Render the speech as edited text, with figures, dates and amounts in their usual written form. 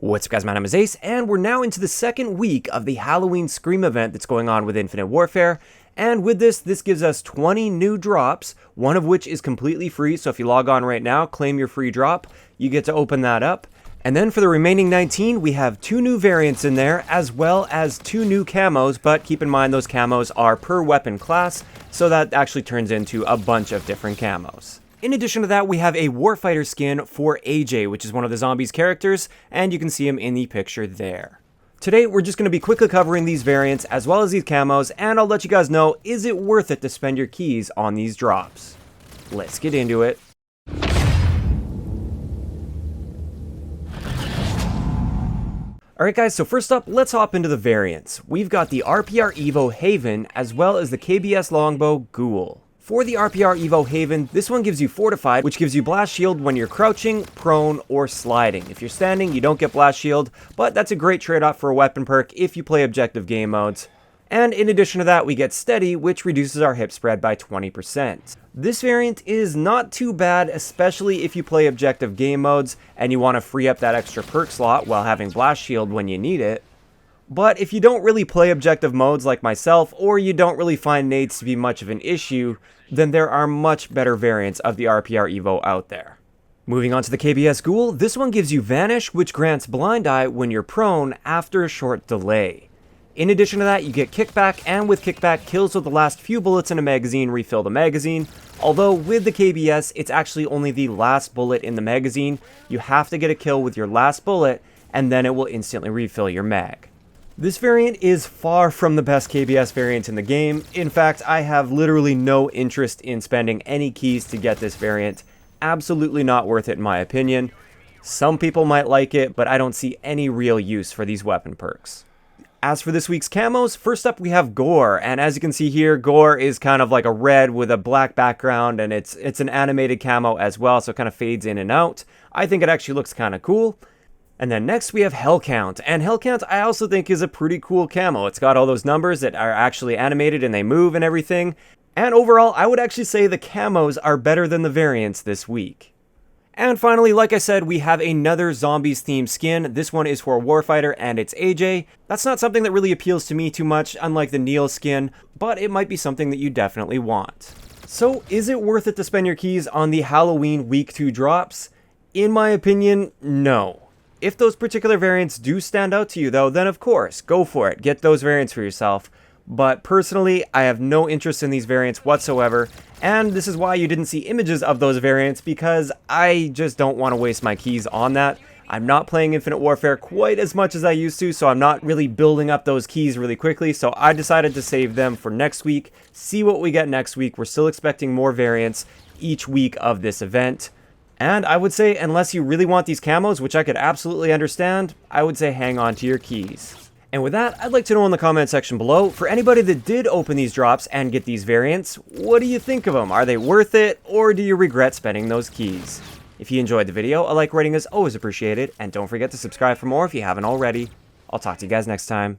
What's up guys, my name is Ace, and we're now into the second week of the Halloween Scream event that's going on with Infinite Warfare. And with this gives us 20 new drops, one of which is completely free, so if you log on right now, claim your free drop, you get to open that up. And then for the remaining 19, we have 2 new variants in there, as well as 2 new camos, but keep in mind those camos are per weapon class, so that actually turns into a bunch of different camos. In addition to that, we have a Warfighter skin for AJ, which is one of the zombies characters, and you can see him in the picture there. Today, we're just going to be quickly covering these variants as well as these camos, and I'll let you guys know, is it worth it to spend your keys on these drops? Let's get into it. Alright guys, so first up, let's hop into the variants. We've got the RPR Evo Haven, as well as the KBS Longbow Ghoul. For the RPR Evo Haven, this one gives you Fortified, which gives you Blast Shield when you're crouching, prone, or sliding. If you're standing, you don't get Blast Shield, but that's a great trade-off for a weapon perk if you play objective game modes. And in addition to that, we get Steady, which reduces our hip spread by 20%. This variant is not too bad, especially if you play objective game modes and you want to free up that extra perk slot while having Blast Shield when you need it. But if you don't really play objective modes like myself, or you don't really find nades to be much of an issue, then there are much better variants of the RPR Evo out there. Moving on to the KBS Ghoul, this one gives you Vanish, which grants Blind Eye when you're prone after a short delay. In addition to that, you get Kickback, and with Kickback, kills with the last few bullets in a magazine refill the magazine, although with the KBS, it's actually only the last bullet in the magazine. You have to get a kill with your last bullet, and then it will instantly refill your mag. This variant is far from the best KBS variant in the game. In fact, I have literally no interest in spending any keys to get this variant. Absolutely not worth it in my opinion. Some people might like it, but I don't see any real use for these weapon perks. As for this week's camos, first up we have Gore, and as you can see here, Gore is kind of like a red with a black background, and it's an animated camo as well, so it kind of fades in and out. I think it actually looks kind of cool. And then next we have Hellcount, and Hellcount I also think is a pretty cool camo. It's got all those numbers that are actually animated and they move and everything. And overall, I would actually say the camos are better than the variants this week. And finally, like I said, we have another zombies themed skin. This one is for Warfighter and it's AJ. That's not something that really appeals to me too much, unlike the Neil skin, but it might be something that you definitely want. So is it worth it to spend your keys on the Halloween Week 2 drops? In my opinion, no. If those particular variants do stand out to you though, then of course, go for it. Get those variants for yourself. But personally, I have no interest in these variants whatsoever, and this is why you didn't see images of those variants, because I just don't want to waste my keys on that. I'm not playing Infinite Warfare quite as much as I used to, so I'm not really building up those keys really quickly, so I decided to save them for next week, see what we get next week. We're still expecting more variants each week of this event. And I would say, unless you really want these camos, which I could absolutely understand, I would say hang on to your keys. And with that, I'd like to know in the comment section below, for anybody that did open these drops and get these variants, what do you think of them? Are they worth it, or do you regret spending those keys? If you enjoyed the video, a like rating is always appreciated, and don't forget to subscribe for more if you haven't already. I'll talk to you guys next time.